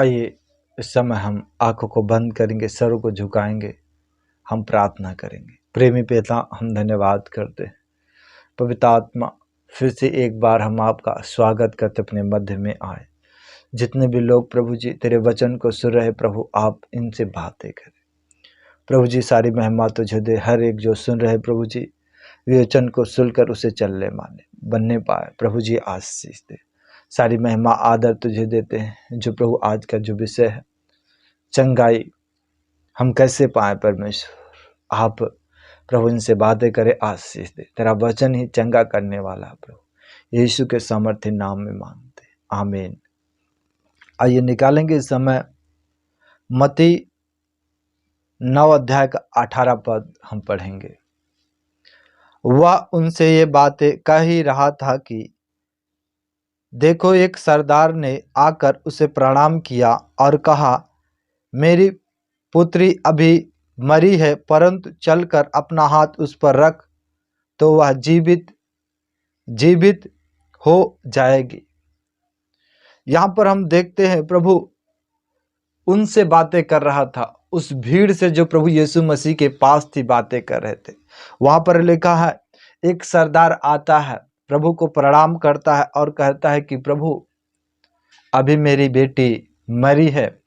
आइए इस समय हम आंखों को बंद करेंगे, सरों को झुकाएंगे, हम प्रार्थना करेंगे। प्रेमी पिता, हम धन्यवाद करते हैं। पवित्र आत्मा, फिर से एक बार हम आपका स्वागत करते अपने मध्य में आए। जितने भी लोग प्रभु जी तेरे वचन को सुन रहे, प्रभु आप इनसे बातें करें। प्रभु जी सारी महिमा तुझे दे। हर एक जो सुन रहे प्रभु जी, वचन को सुनकर उसे चलने माने बनने पाए, प्रभु जी आशीष दे। सारी महिमा आदर तुझे देते हैं। जो प्रभु आज का जो विषय है, चंगाई हम कैसे पाए परमेश्वर, आप प्रभु इनसे बातें करें, आशीष दे। तेरा वचन ही चंगा करने वाला प्रभु यीशु के सामर्थ्य नाम में मांगते, आमीन। आइए निकालेंगे इस समय मत्ती 9 अध्याय का 18 पद हम पढ़ेंगे। वह उनसे ये बातें कह ही रहा था कि देखो, एक सरदार ने आकर उसे प्रणाम किया और कहा, मेरी पुत्री अभी मरी है, परंतु चलकर अपना हाथ उस पर रख तो वह जीवित हो जाएगी। यहाँ पर हम देखते हैं प्रभु उनसे बातें कर रहा था, उस भीड़ से जो प्रभु यीशु मसीह के पास थी बातें कर रहे थे। वहां पर लिखा है, एक सरदार आता है, प्रभु को प्रणाम करता है और कहता है कि प्रभु अभी मेरी बेटी मरी है,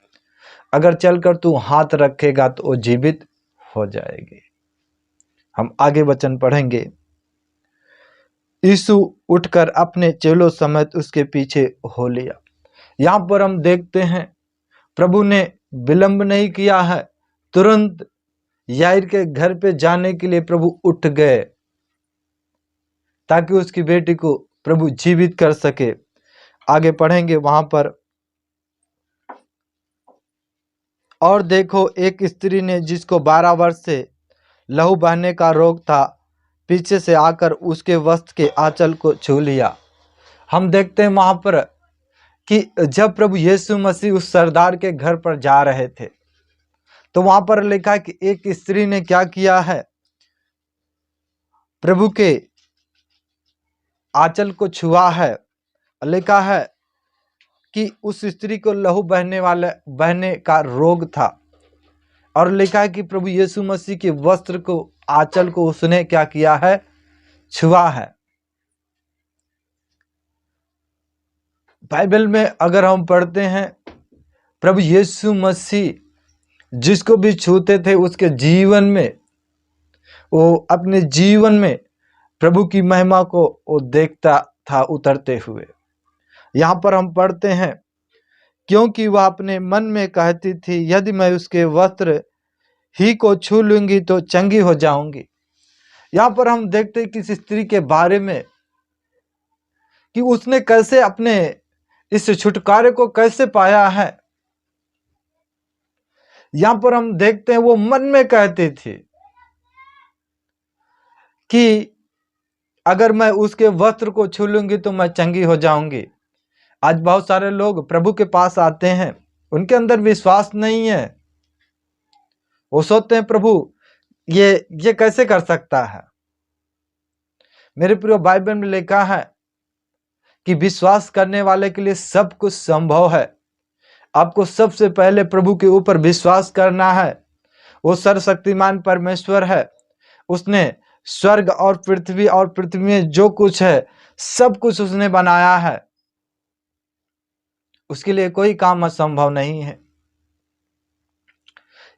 अगर चलकर तू हाथ रखेगा तो वो जीवित हो जाएगी। हम आगे वचन पढ़ेंगे। यीशु उठकर अपने चेलों समेत उसके पीछे हो लिया। यहाँ पर हम देखते हैं प्रभु ने विलंब नहीं किया है, तुरंत याईर के घर पे जाने के लिए प्रभु उठ गए ताकि उसकी बेटी को प्रभु जीवित कर सके। आगे पढ़ेंगे वहां पर, और देखो, एक स्त्री ने जिसको 12 वर्ष से लहू बहने का रोग था, पीछे से आकर उसके वस्त्र के आंचल को छू लिया। हम देखते हैं वहां पर कि जब प्रभु यीशु मसीह उस सरदार के घर पर जा रहे थे तो वहां पर लिखा है कि एक स्त्री ने क्या किया है, प्रभु के आंचल को छुआ है। लिखा है कि उस स्त्री को लहू बहने का रोग था, और लिखा है कि प्रभु यीशु मसीह के वस्त्र को, आंचल को उसने क्या किया है, छुआ है। बाइबल में अगर हम पढ़ते हैं, प्रभु यीशु मसीह जिसको भी छूते थे उसके जीवन में, वो अपने जीवन में प्रभु की महिमा को वो देखता था उतरते हुए। यहाँ पर हम पढ़ते हैं, क्योंकि वह अपने मन में कहती थी, यदि मैं उसके वस्त्र ही को छू लूंगी तो चंगी हो जाऊंगी। यहाँ पर हम देखते हैं कि इस स्त्री के बारे में कि उसने कैसे अपने इस छुटकारे को कैसे पाया है। यहाँ पर हम देखते हैं वो मन में कहती थी कि अगर मैं उसके वस्त्र को छू लूंगी तो मैं चंगी हो जाऊंगी। आज बहुत सारे लोग प्रभु के पास आते हैं, उनके अंदर विश्वास नहीं है। वो सोचते हैं प्रभु ये कैसे कर सकता है। मेरे प्रिय, बाइबल में लिखा है कि विश्वास करने वाले के लिए सब कुछ संभव है। आपको सबसे पहले प्रभु के ऊपर विश्वास करना है। वो सर्वशक्तिमान परमेश्वर है, उसने स्वर्ग और पृथ्वी में जो कुछ है सब कुछ उसने बनाया है। उसके लिए कोई काम असंभव नहीं है।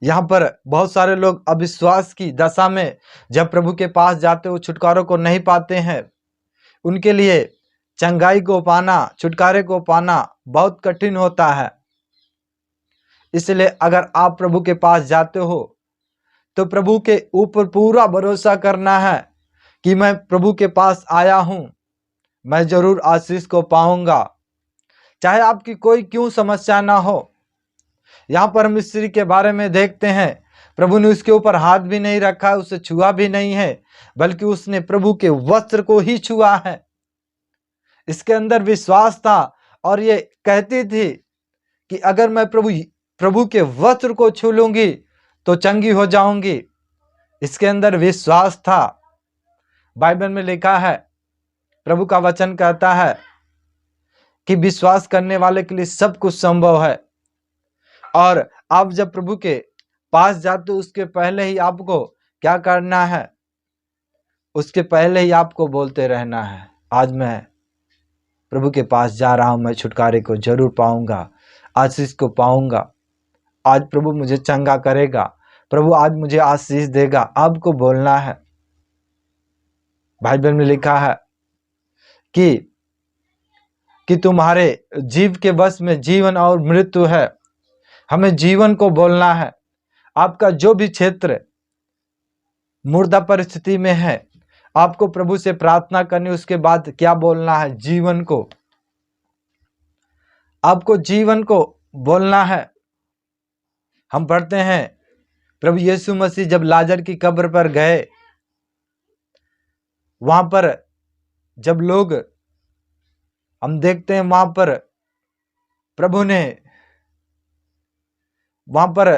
यहाँ पर बहुत सारे लोग अविश्वास की दशा में जब प्रभु के पास जाते वो छुटकारों को नहीं पाते हैं। उनके लिए चंगाई को पाना, छुटकारे को पाना बहुत कठिन होता है। इसलिए अगर आप प्रभु के पास जाते हो तो प्रभु के ऊपर पूरा भरोसा करना है कि मैं प्रभु के पास आया हूं, मैं जरूर आशीष को पाऊंगा, चाहे आपकी कोई क्यों समस्या ना हो। यहाँ पर हम स्त्री के बारे में देखते हैं, प्रभु ने उसके ऊपर हाथ भी नहीं रखा, उसे छुआ भी नहीं है, बल्कि उसने प्रभु के वस्त्र को ही छुआ है। इसके अंदर विश्वास था और ये कहती थी कि अगर मैं प्रभु के वस्त्र को छू लूंगी तो चंगी हो जाऊंगी। इसके अंदर विश्वास था। बाइबल में लिखा है, प्रभु का वचन कहता है कि विश्वास करने वाले के लिए सब कुछ संभव है। और आप जब प्रभु के पास जाते हो उसके पहले ही आपको क्या करना है, उसके पहले ही आपको बोलते रहना है, आज मैं प्रभु के पास जा रहा हूं, मैं छुटकारे को जरूर पाऊंगा, आशीष को पाऊंगा, आज प्रभु मुझे चंगा करेगा, प्रभु आज मुझे आशीष देगा, आपको बोलना है। बाइबल में लिखा है कि तुम्हारे जीव के बस में जीवन और मृत्यु है। हमें जीवन को बोलना है। आपका जो भी क्षेत्र मुर्दा परिस्थिति में है, आपको प्रभु से प्रार्थना करनी, उसके बाद क्या बोलना है, जीवन को, आपको जीवन को बोलना है। हम पढ़ते हैं प्रभु यीशु मसीह जब लाजर की कब्र पर गए, वहां पर जब लोग, हम देखते हैं वहां पर प्रभु ने, वहां पर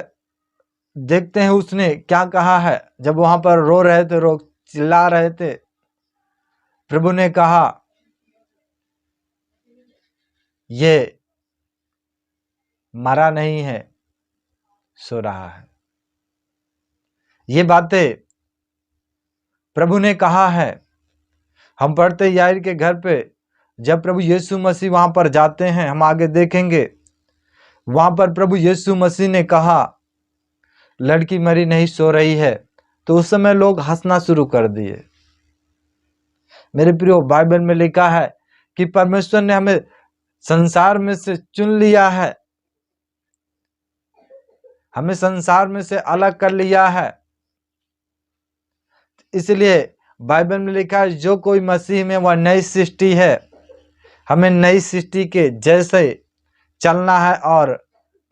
देखते हैं उसने क्या कहा है, जब वहां पर रो रहे थे, चिल्ला रहे थे, प्रभु ने कहा ये मरा नहीं है, सो रहा है। ये बातें प्रभु ने कहा है। हम पढ़ते याईर के घर पे जब प्रभु यीशु मसीह वहां पर जाते हैं, हम आगे देखेंगे, वहां पर प्रभु यीशु मसीह ने कहा लड़की मरी नहीं, सो रही है, तो उस समय लोग हंसना शुरू कर दिए। मेरे प्रियो, बाइबल में लिखा है कि परमेश्वर ने हमें संसार में से चुन लिया है, हमें संसार में से अलग कर लिया है। इसलिए बाइबल में लिखा है जो कोई मसीह में वह नई सृष्टि है। हमें नई सृष्टि के जैसे चलना है और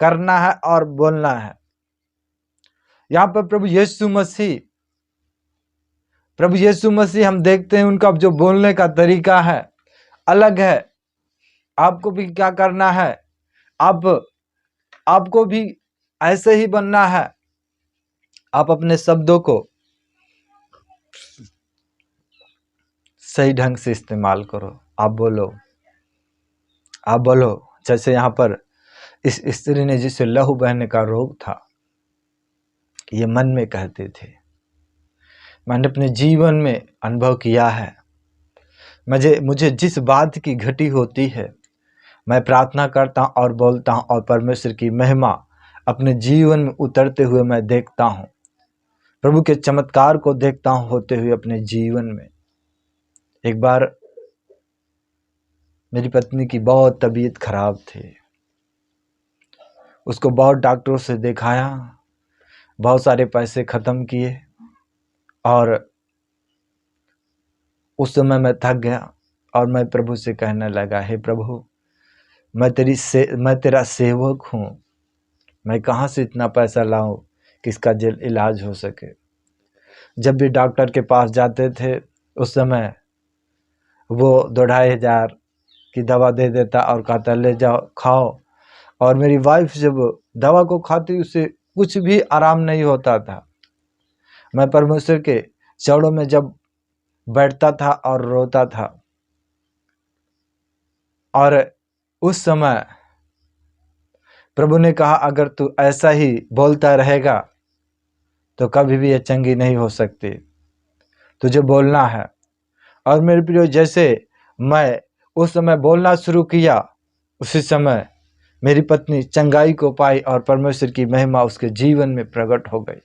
करना है और बोलना है। यहाँ पर प्रभु यीशु मसीह हम देखते हैं उनका जो बोलने का तरीका है अलग है। आपको भी क्या करना है, आपको भी ऐसे ही बनना है। आप अपने शब्दों को सही ढंग से इस्तेमाल करो। आप बोलो जैसे यहाँ पर इस स्त्री ने जिसे लहू बहने का रोग था, ये मन में कहते थे। मैंने अपने जीवन में अनुभव किया है। मुझे जिस बात की घटी होती है, मैं प्रार्थना करता हूँ और बोलता हूँ और परमेश्वर की महिमा अपने जीवन में उतरते हुए मैं देखता हूँ। प्रभु के चमत्कार को देखता हूँ होते हुए अपने जीवन में। एक बार मेरी पत्नी की बहुत तबीयत खराब थी, उसको बहुत डॉक्टरों से दिखाया, बहुत सारे पैसे खत्म किए और उस समय मैं थक गया और मैं प्रभु से कहने लगा, हे प्रभु, मैं तेरा सेवक हूँ, मैं कहाँ से इतना पैसा लाऊं कि इसका इलाज हो सके। जब भी डॉक्टर के पास जाते थे उस समय वो 2,500 की दवा दे देता और कहता ले जाओ खाओ। और मेरी वाइफ जब दवा को खाती उसे कुछ भी आराम नहीं होता था। मैं परमेश्वर के चरणों में जब बैठता था और रोता था, और उस समय प्रभु ने कहा अगर तू ऐसा ही बोलता रहेगा तो कभी भी ये चंगी नहीं हो सकती, तुझे बोलना है। और मेरे प्रियो, जैसे मैं उस समय बोलना शुरू किया, उसी समय मेरी पत्नी चंगाई को पाई और परमेश्वर की महिमा उसके जीवन में प्रकट हो गई।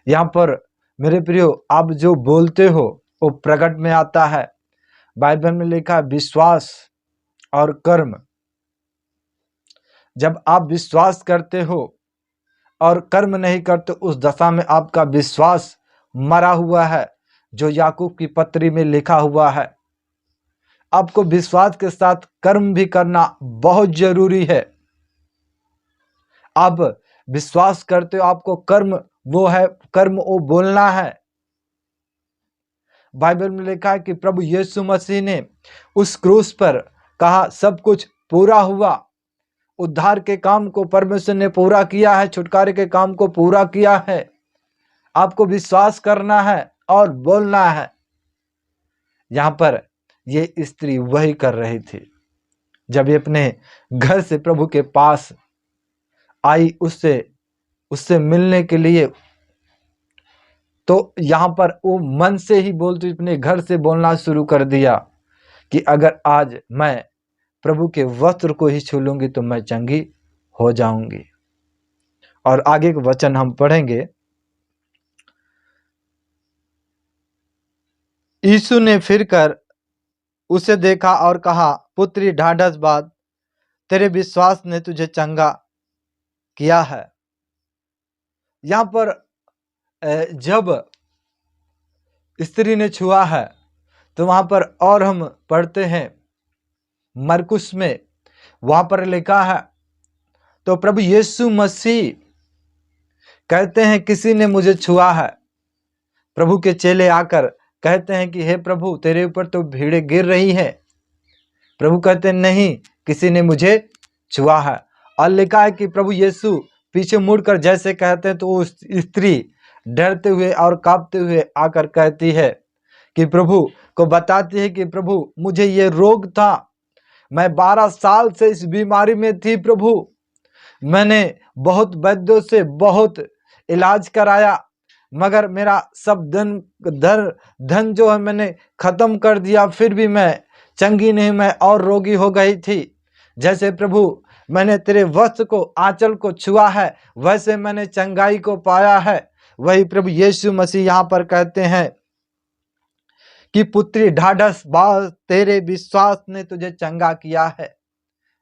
यहाँ पर मेरे प्रियो, आप जो बोलते हो वो प्रकट में आता है। बाइबल में लिखा है विश्वास और कर्म। जब आप विश्वास करते हो और कर्म नहीं करते, उस दशा में आपका विश्वास मरा हुआ है, जो याकूब की पत्री में लिखा हुआ है। आपको विश्वास के साथ कर्म भी करना बहुत जरूरी है। आप विश्वास करते हो, आपको कर्म वो बोलना है। बाइबल में लिखा है कि प्रभु यीशु मसीह ने उस क्रूस पर कहा सब कुछ पूरा हुआ। उद्धार के काम को परमेश्वर ने पूरा किया है, छुटकारे के काम को पूरा किया है। आपको विश्वास करना है और बोलना है। यहाँ पर ये स्त्री वही कर रही थी। जब ये अपने घर से प्रभु के पास आई उससे मिलने के लिए, तो यहाँ पर वो मन से ही बोलती, अपने घर से बोलना शुरू कर दिया कि अगर आज मैं प्रभु के वस्त्र को ही छू लूंगी तो मैं चंगी हो जाऊंगी। और आगे के वचन हम पढ़ेंगे। यीशु ने फिर कर उसे देखा और कहा, पुत्री ढाढ़स बात, तेरे विश्वास ने तुझे चंगा किया है। यहाँ पर जब स्त्री ने छुआ है तो वहां पर और हम पढ़ते हैं मरकुस में, वहां पर लिखा है, तो प्रभु यीशु मसीह कहते हैं किसी ने मुझे छुआ है। प्रभु के चेले आकर कहते हैं कि हे प्रभु, तेरे ऊपर तो भीड़ें गिर रही है। प्रभु कहते हैं नहीं, किसी ने मुझे छुआ है। और लिखा है कि प्रभु यीशु पीछे मुड़कर जैसे कहते हैं तो उस स्त्री डरते हुए और कांपते हुए आकर कहती है कि प्रभु को बताती है कि प्रभु मुझे ये रोग था, मैं 12 साल से इस बीमारी में थी प्रभु, मैंने बहुत वैद्यों से बहुत इलाज कराया, मगर मेरा सब धन जो है मैंने खत्म कर दिया, फिर भी मैं चंगी नहीं, मैं और रोगी हो गई थी। जैसे प्रभु मैंने तेरे वस्त्र को, आंचल को छुआ है, वैसे मैंने चंगाई को पाया है। वही प्रभु यीशु मसीह यहाँ पर कहते हैं कि पुत्री ढाढ़स बात, तेरे विश्वास ने तुझे चंगा किया है।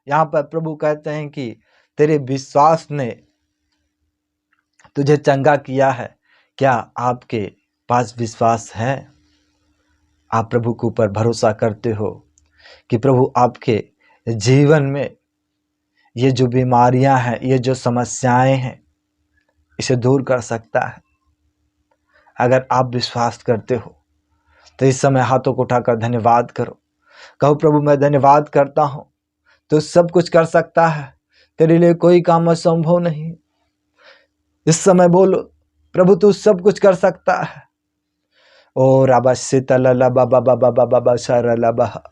यहाँ पर प्रभु कहते हैं कि तेरे विश्वास ने तुझे चंगा किया है। क्या आपके पास विश्वास है? आप प्रभु के ऊपर भरोसा करते हो कि प्रभु आपके जीवन में ये जो बीमारियां हैं, ये जो समस्याएं हैं, इसे दूर कर सकता है? अगर आप विश्वास करते हो तो इस समय हाथों को उठाकर धन्यवाद करो, कहो प्रभु मैं धन्यवाद करता हूं, तो सब कुछ कर सकता है, तेरे लिए कोई काम असंभव नहीं। इस समय बोलो, प्रभु तू सब कुछ कर सकता है। ओ राबा शीतला बाबा बाबा बाबा शरला बहा।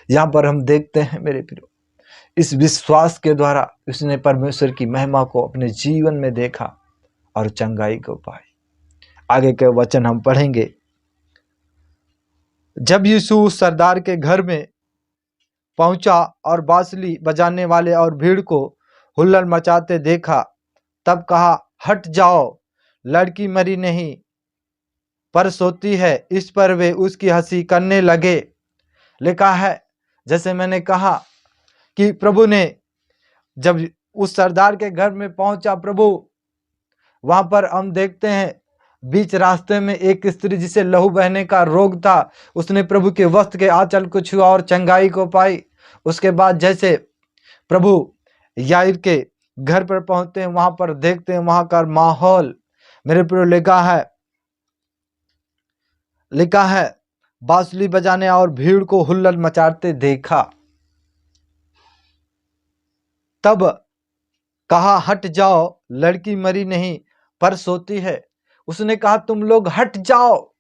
यहाँ पर हम देखते हैं मेरे प्रियो, इस विश्वास के द्वारा उसने परमेश्वर की महिमा को अपने जीवन में देखा और चंगाई को पाई। आगे के वचन हम पढ़ेंगे। जब यीशु उस सरदार के घर में पहुंचा और बांसुरी बजाने वाले और भीड़ को हुल्लड़ मचाते देखा, तब कहा, हट जाओ, लड़की मरी नहीं पर सोती है। इस पर वे उसकी हंसी करने लगे। लिखा है, जैसे मैंने कहा कि प्रभु ने जब उस सरदार के घर में पहुंचा, प्रभु वहां पर हम देखते हैं बीच रास्ते में एक स्त्री जिसे लहू बहने का रोग था, उसने प्रभु के वस्त्र के आंचल को छुआ और चंगाई को पाई। उसके बाद जैसे प्रभु याईर के घर पर पहुंचते हैं, वहां पर देखते हैं वहां का माहौल, मेरे प्रिय लिखा है बांसुरी बजाने और भीड़ को हुल्लड़ मचाते देखा। तब कहा, हट जाओ, लड़की मरी नहीं पर सोती है। उसने कहा, तुम लोग हट जाओ,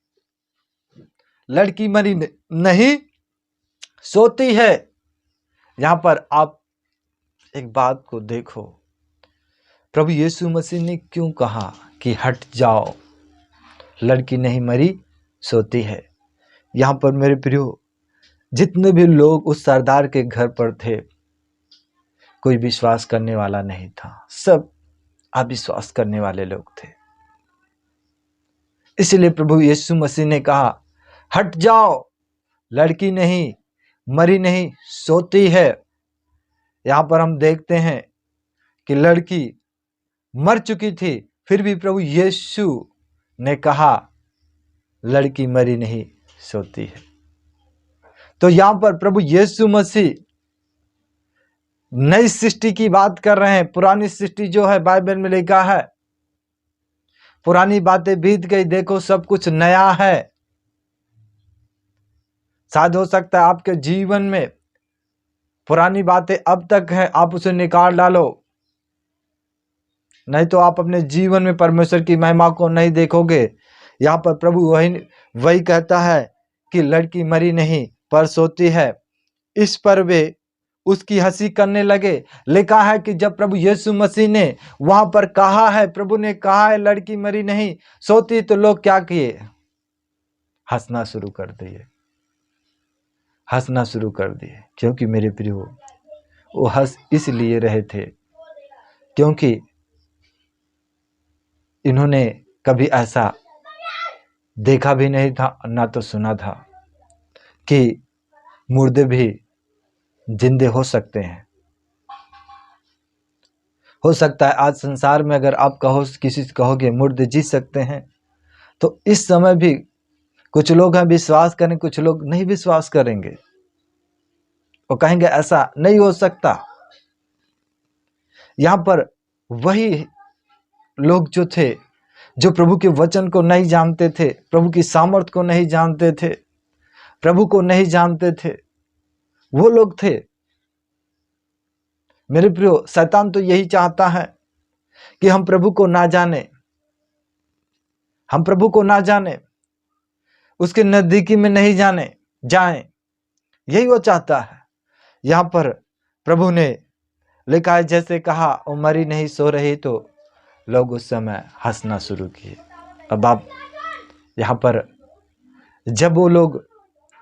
लड़की मरी नहीं सोती है। यहां पर आप एक बात को देखो, प्रभु यीशु मसीह ने क्यों कहा कि हट जाओ, लड़की नहीं मरी सोती है। यहां पर मेरे प्रियो, जितने भी लोग उस सरदार के घर पर थे, कोई विश्वास करने वाला नहीं था, सब अविश्वास करने वाले लोग थे। इसलिए प्रभु यीशु मसीह ने कहा, हट जाओ, लड़की नहीं मरी नहीं सोती है। यहां पर हम देखते हैं कि लड़की मर चुकी थी, फिर भी प्रभु यीशु ने कहा लड़की मरी नहीं सोती है। तो यहां पर प्रभु यीशु मसीह नई सृष्टि की बात कर रहे हैं। पुरानी सृष्टि जो है, बाइबल में लिखा है, पुरानी बातें बीत गई, देखो सब कुछ नया है। शायद हो सकता है आपके जीवन में पुरानी बातें अब तक है, आप उसे निकाल डालो, नहीं तो आप अपने जीवन में परमेश्वर की महिमा को नहीं देखोगे। यहाँ पर प्रभु वही कहता है कि लड़की मरी नहीं पर सोती है। इस पर वे उसकी हंसी करने लगे। लिखा है कि जब प्रभु यीशु मसीह ने वहां पर कहा है, प्रभु ने कहा है लड़की मरी नहीं सोती, तो लोग क्या किए? हंसना शुरू कर दिए, हंसना शुरू कर दिए। क्योंकि मेरे प्रियो, वो हंस इसलिए रहे थे क्योंकि इन्होंने कभी ऐसा देखा भी नहीं था, ना तो सुना था कि मुर्दे भी जिंदे हो सकते हैं। हो सकता है आज संसार में अगर आप कहो, किसी से कहोगे मुर्दे जी सकते हैं, तो इस समय भी कुछ लोग हैं विश्वास करें, कुछ लोग नहीं विश्वास करेंगे और कहेंगे ऐसा नहीं हो सकता। यहां पर वही लोग जो थे, जो प्रभु के वचन को नहीं जानते थे, प्रभु की सामर्थ को नहीं जानते थे, प्रभु को नहीं जानते थे, वो लोग थे। मेरे प्रियो, शैतान तो यही चाहता है कि हम प्रभु को ना जाने, हम प्रभु को ना जाने, उसके नजदीकी में नहीं जाने जाएं, यही वो चाहता है। यहां पर प्रभु ने लिखा है, जैसे कहा वो मरी नहीं सो रही, तो लोग उस समय हंसना शुरू किए। अब आप यहाँ पर जब वो लोग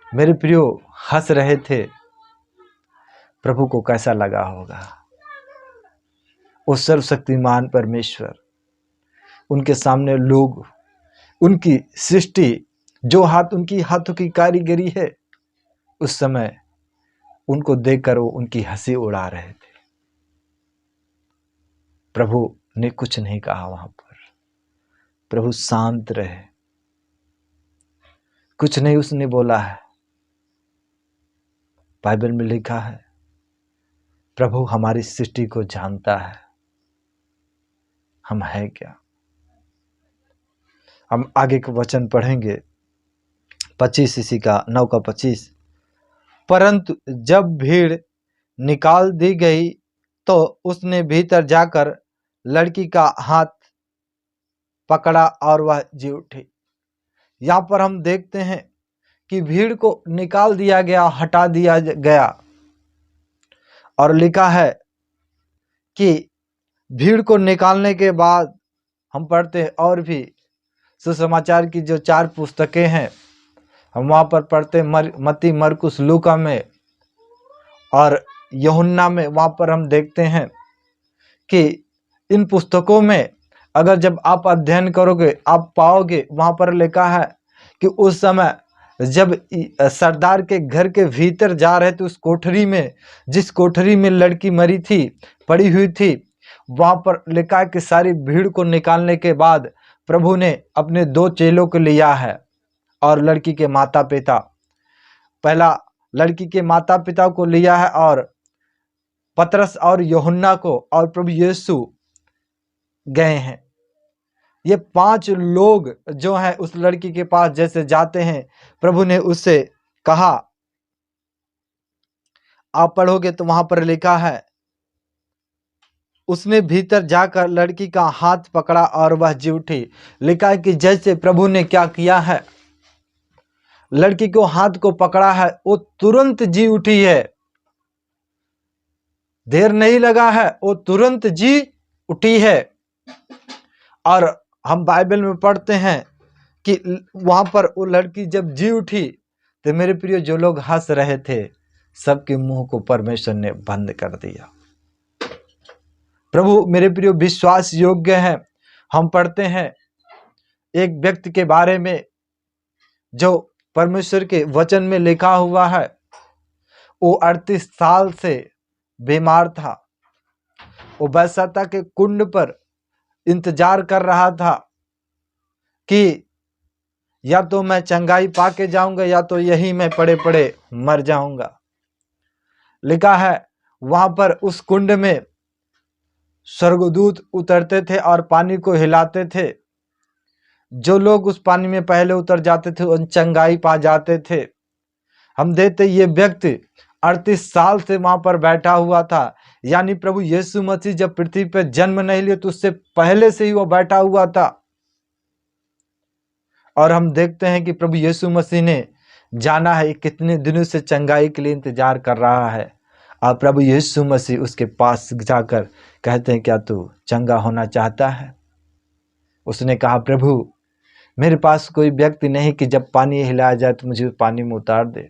मेरे प्रियो हंस रहे थे, प्रभु को कैसा लगा होगा? वो सर्वशक्तिमान परमेश्वर, उनके सामने लोग, उनकी सृष्टि, जो हाथ उनकी हाथों की कारीगरी है, उस समय उनको देखकर वो उनकी हंसी उड़ा रहे थे। प्रभु ने कुछ नहीं कहा वहां पर, प्रभु शांत रहे, कुछ नहीं उसने बोला है। बाइबल में लिखा है, प्रभु हमारी सृष्टि को जानता है, हम है क्या। हम आगे का वचन पढ़ेंगे, 25 इसी का 9 का 25। परंतु जब भीड़ निकाल दी गई तो उसने भीतर जाकर लड़की का हाथ पकड़ा और वह जी उठी। यहां पर हम देखते हैं कि भीड़ को निकाल दिया गया, हटा दिया गया, और लिखा है कि भीड़ को निकालने के बाद हम पढ़ते हैं, और भी सुसमाचार की जो 4 पुस्तकें हैं हम वहां पर पढ़ते, मत्ती, मरकुस, लूका में और यूहन्ना में। वहां पर हम देखते हैं कि इन पुस्तकों में अगर जब आप अध्ययन करोगे, आप पाओगे वहां पर लिखा है कि उस समय जब सरदार के घर के भीतर जा रहे थे, उस कोठरी में, जिस कोठरी में लड़की मरी थी, पड़ी हुई थी, वहां पर लिखा है कि सारी भीड़ को निकालने के बाद प्रभु ने अपने 2 चेलों को लिया है और लड़की के माता पिता, पहला लड़की के माता पिता को लिया है और पतरस और यूहन्ना को, और प्रभु यीशु गए हैं। ये 5 लोग जो हैं उस लड़की के पास जैसे जाते हैं, प्रभु ने उससे कहा, आप पढ़ोगे तो वहां पर लिखा है, उसने भीतर जाकर लड़की का हाथ पकड़ा और वह जी उठी। लिखा है कि जैसे प्रभु ने क्या किया है, लड़की को हाथ को पकड़ा है, वो तुरंत जी उठी है, देर नहीं लगा है, वो तुरंत जी उठी है। और हम बाइबल में पढ़ते हैं कि वहां पर वो लड़की जब जी उठी, तो मेरे प्रिय जो लोग हंस रहे थे, सबके मुंह को परमेश्वर ने बंद कर दिया। प्रभु मेरे प्रिय विश्वास योग्य है। हम पढ़ते हैं एक व्यक्ति के बारे में जो परमेश्वर के वचन में लिखा हुआ है, वो 38 साल से बीमार था। वो बैसता के कुंड पर इंतजार कर रहा था कि या तो मैं चंगाई पाके जाऊंगा या तो यही मैं पड़े पड़े मर जाऊंगा। लिखा है वहां पर उस कुंड में स्वर्गदूत उतरते थे और पानी को हिलाते थे। जो लोग उस पानी में पहले उतर जाते थे उन चंगाई पा जाते थे। हम देखते ये व्यक्ति 38 साल से वहां पर बैठा हुआ था, यानी प्रभु यीशु मसीह जब पृथ्वी पर जन्म नहीं लिए तो उससे पहले से ही वो बैठा हुआ था। और हम देखते हैं कि प्रभु यीशु मसीह ने जाना है कितने दिनों से चंगाई के लिए इंतजार कर रहा है। और प्रभु यीशु मसीह उसके पास जाकर कहते हैं, क्या तू चंगा होना चाहता है? उसने कहा, प्रभु मेरे पास कोई व्यक्ति नहीं कि जब पानी हिलाया जाए तो मुझे पानी में उतार दे।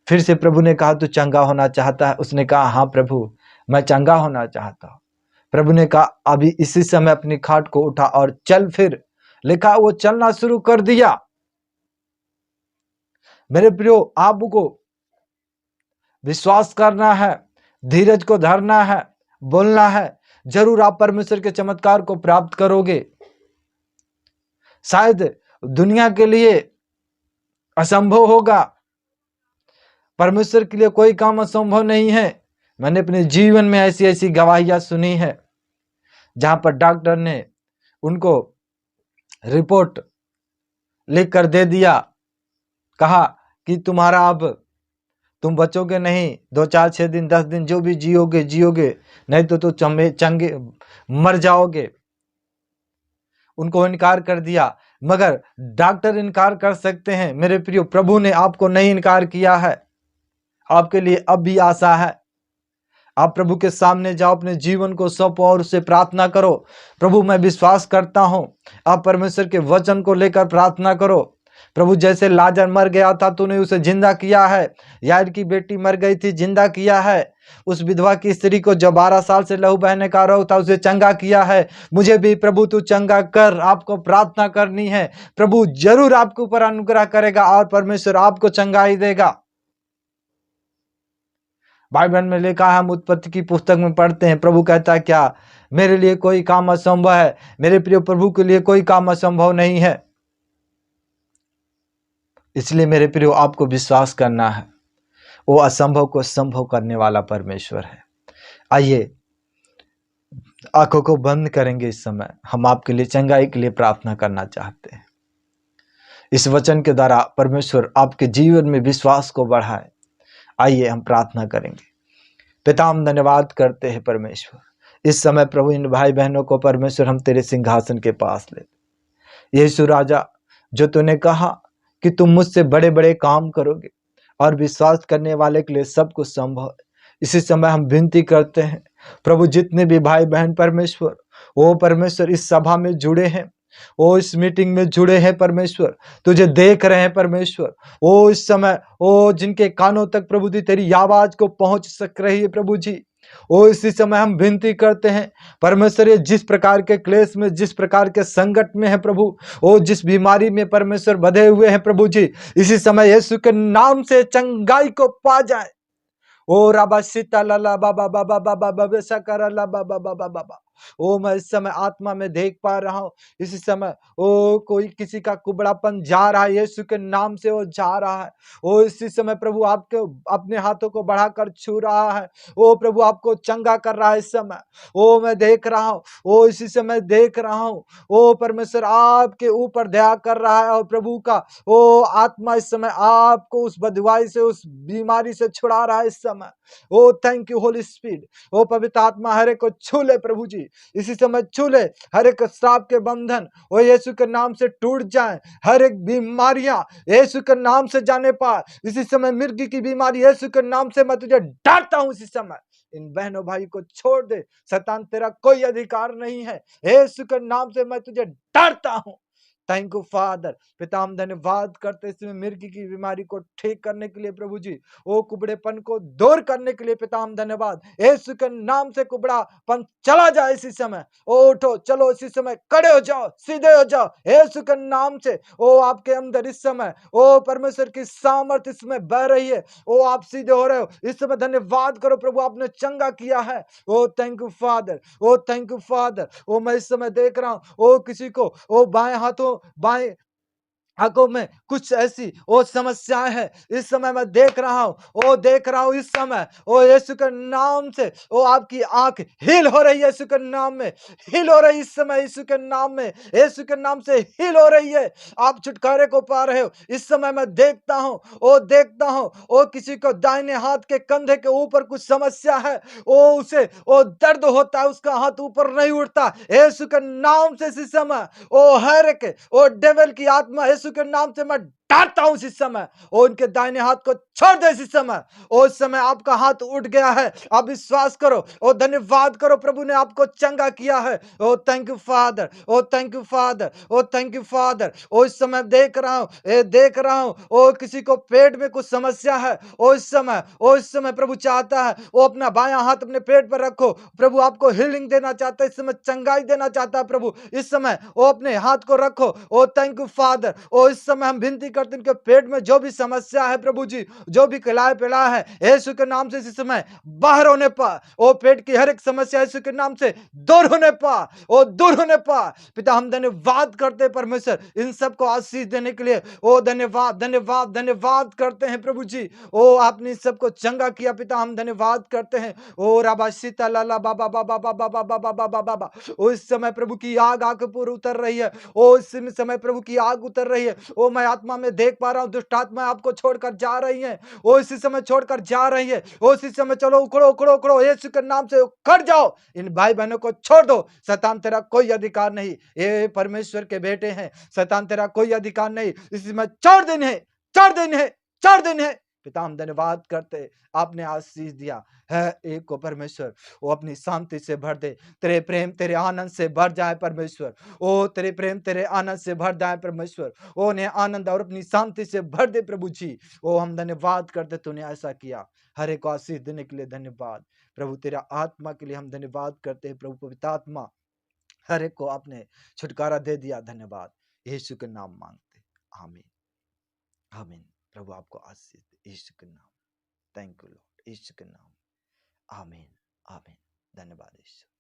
फिर से प्रभु ने कहा, तू चंगा होना चाहता है? उसने कहा, हाँ प्रभु मैं चंगा होना चाहता हूं। प्रभु ने कहा, अभी इसी समय अपनी खाट को उठा और चल फिर। लिखा वो चलना शुरू कर दिया। मेरे प्रियो, आपको विश्वास करना है, धीरज को धरना है, बोलना है, जरूर आप परमेश्वर के चमत्कार को प्राप्त करोगे। शायद दुनिया के लिए असंभव होगा, परमेश्वर के लिए कोई काम असंभव नहीं है। मैंने अपने जीवन में ऐसी ऐसी गवाहियां सुनी है जहां पर डॉक्टर ने उनको रिपोर्ट लिख कर दे दिया, कहा कि तुम्हारा अब तुम बचोगे नहीं, 2 4 6 दिन 10 दिन जो भी जियोगे जियोगे, नहीं तो चंगे मर जाओगे। उनको इनकार कर दिया। मगर डॉक्टर इनकार कर सकते हैं मेरे प्रियो, प्रभु ने आपको नहीं इनकार किया है। आपके लिए अब भी आशा है। आप प्रभु के सामने जाओ, अपने जीवन को सौंपो और उससे प्रार्थना करो, प्रभु मैं विश्वास करता हूं। आप परमेश्वर के वचन को लेकर प्रार्थना करो। प्रभु जैसे लाजर मर गया था, तूने उसे जिंदा किया है। यार की बेटी मर गई थी, जिंदा किया है। उस विधवा की स्त्री को जो 12 साल से लहू बहने का रोग था, उसे चंगा किया है। मुझे भी प्रभु तू चंगा कर। आपको प्रार्थना करनी है, प्रभु जरूर आपके ऊपर अनुग्रह करेगा और परमेश्वर आपको चंगाई देगा। बाइबल में लिखा है, हम उत्पत्ति की पुस्तक में पढ़ते हैं, प्रभु कहता है, क्या मेरे लिए कोई काम असंभव है? मेरे प्रिय, प्रभु के लिए कोई काम असंभव नहीं है। इसलिए मेरे प्रियो, आपको विश्वास करना है, वो असंभव को संभव करने वाला परमेश्वर है। आइए आंखों को बंद करेंगे। इस समय हम आपके लिए चंगाई के लिए प्रार्थना करना चाहते हैं। इस वचन के द्वारा परमेश्वर आपके जीवन में विश्वास को बढ़ाए। आइए हम प्रार्थना करेंगे। पिता, हम धन्यवाद करते हैं परमेश्वर, इस समय प्रभु इन भाई बहनों को परमेश्वर हम तेरे सिंहासन के पास ले। यीशु राजा, जो तूने कहा कि तुम मुझसे बड़े बड़े काम करोगे और विश्वास करने वाले के लिए सब कुछ संभव है। इसी समय हम विनती करते हैं प्रभु, जितने भी भाई बहन परमेश्वर, वो परमेश्वर इस सभा में जुड़े हैं, वो इस मीटिंग में जुड़े हैं परमेश्वर, तुझे देख रहे हैं परमेश्वर। वो इस समय वो जिनके कानों तक प्रभु जी तेरी आवाज को पहुंच सक रही है प्रभु जी, वो इसी समय हम विनती करते हैं परमेश्वर, ये जिस प्रकार के क्लेश में, जिस प्रकार के संकट में है प्रभु, वो जिस बीमारी में परमेश्वर बंधे हुए हैं प्रभु जी, इसी समय यीशु के नाम से चंगाई को पा जाए। ओ राबा सीता लाला बाबा बाबा बाबा बाबा सकरा ला बाबा बाबा बाबा। ओ मैं इस समय आत्मा में देख पा रहा हूँ, इसी समय ओ कोई किसी का कुबड़ापन जा रहा है, यीशु के नाम से वो जा रहा है। ओ इसी समय प्रभु आपके अपने हाथों को बढ़ाकर छू रहा है। ओ प्रभु आपको चंगा कर रहा है इस समय। ओ मैं देख रहा हूँ, ओ इसी समय देख रहा हूँ, ओ परमेश्वर आपके ऊपर दया कर रहा है। और प्रभु का ओ आत्मा इस समय आपको उस बदवाई से, उस बीमारी से छुड़ा रहा है इस समय। ओ थैंक यू होली स्पिरिट। ओ पवित्र आत्मा हर एक को छू ले प्रभु जी, इसी समय छू ले। हर एक श्राप के बंधन ओ यीशु के नाम से टूट जाए। हर एक बीमारियां यीशु के नाम से जाने पाए। इसी समय मिर्गी की बीमारी यीशु के नाम से मैं तुझे डांटता हूं। इसी समय इन बहनों भाई को छोड़ दे, शैतान तेरा कोई अधिकार नहीं है। यीशु के नाम से मैं तुझे डांटता हूं। Thank you father. पिता, हम धन्यवाद करते इसमें मिर्गी की बीमारी को ठीक करने के लिए प्रभु जी, वो कुबड़ेपन को दूर करने के लिए पिता हम धन्यवाद। यीशु के नाम से कुबड़ापन चला जाए इसी समय। ओ उठो, चलो इसी समय खड़े हो जाओ, सीधे हो जाओ यीशु के नाम से। ओ आपके अंदर इस समय ओ परमेश्वर की सामर्थ इसमें बह रही है। ओ आप सीधे हो रहे हो इस समय। धन्यवाद करो प्रभु, आपने चंगा किया है। ओ थैंक यू फादर, ओ थैंक यू फादर। ओ मैं इस समय देख रहा हूं, ओ किसी को ओ बाएं हाथों बाएं आंखों में कुछ ऐसी ओ समस्याएं हैं, इस समय मैं देख रहा हूं। ओ देख रहा हूं इस समय ओ यीशु के नाम से ओ आपकी आंख हील हो रही है। यीशु के नाम में हील हो रही इस समय। यीशु के नाम में, यीशु के नाम से हील हो रही है। आप छुटकारे को पा रहे हो इस समय। मैं देखता हूं, ओ देखता हूं, ओ किसी को दाहिने हाथ के कंधे के ऊपर कुछ समस्या है, ओ उसे ओ दर्द होता है, उसका हाथ ऊपर नहीं उठता। यीशु के नाम से इस समय ओ हर एक ओ डेविल की आत्मा यीशु के नाम से मैं काटता हूं इस समय, और उनके दाहिने हाथ को छोड़ दे इस समय। उस समय आपका हाथ उठ गया है, आप विश्वास करो और धन्यवाद करो, प्रभु ने आपको चंगा किया है। ओ थैंक यू फादर, ओ थैंक यू फादर, ओ थैंक यू फादर। ओ इस समय देख रहा हूं ओ किसी को पेट में कुछ समस्या है। ओ इस समय प्रभु चाहता है, वो अपना बायां हाथ अपने पेट पर रखो, प्रभु आपको हीलिंग देना चाहता है, इस समय चंगाई देना चाहता है। प्रभु इस समय वो अपने हाथ को रखो। ओ थैंक यू फादर। ओ इस समय हम विनती करते हैं, इनके पेट में जो भी समस्या है प्रभु जी, जो भी खिलाए पिलाए है, यीशु के नाम से इस समय बाहर होने पा। ओ पेट की हर एक समस्या यीशु के नाम से दूर होने पा, ओ दूर होने पा। पिता हम धन्यवाद करते हैं परमेश्वर इन सबको आशीष देने के लिए। ओ धन्यवाद धन्यवाद धन्यवाद करते हैं प्रभु जी। ओ आपने इस सबको चंगा किया पिता, हम धन्यवाद करते हैं। ओ राबा सीता लाला बाबा बाबा बाबा बाबा बाबा बाबा बाबा। ओ इस समय प्रभु की आग आके पूरी उतर रही है। ओ इस समय प्रभु की आग उतर रही है। ओ मैं आत्मा में देख पा रहा हूं, दुष्ट आत्मा आपको छोड़कर जा रही है। ओ इसी समय छोड़कर जा रही है। ओ इसी समय चलो उखड़ो उखड़ो उखड़ो, यीशु के नाम से उखड़ जाओ। इन भाई बहनों को छोड़ दो, शैतान तेरा कोई अधिकार नहीं। ये परमेश्वर के बेटे हैं, शैतान तेरा कोई अधिकार नहीं। इसी समय छोड़ देने है, छोड़ देने है, छोड़ देने है। पिता हम धन्यवाद करते, आपने आशीष दिया है एक को परमेश्वर, वो अपनी शांति से भर दे, तेरे प्रेम तेरे आनंद से भर जाए परमेश्वर। ओ तेरे प्रेम तेरे आनंद से भर जाए परमेश्वर। ओ ने आनंद और अपनी शांति से भर दे प्रभु जी। ओ हम धन्यवाद करते, तूने ऐसा किया। हर एक को आशीष देने के लिए धन्यवाद प्रभु। तेरा आत्मा के लिए हम धन्यवाद करते हैं प्रभु। पवित्र आत्मा हर एक को आपने छुटकारा दे दिया, धन्यवाद। यीशु के नाम मांगते, आमीन आमीन। प्रभु आपको आशीष दे यीशु के नाम। थैंक यू लॉर्ड, यीशु के नाम, आमीन आमीन। धन्यवाद यीशु।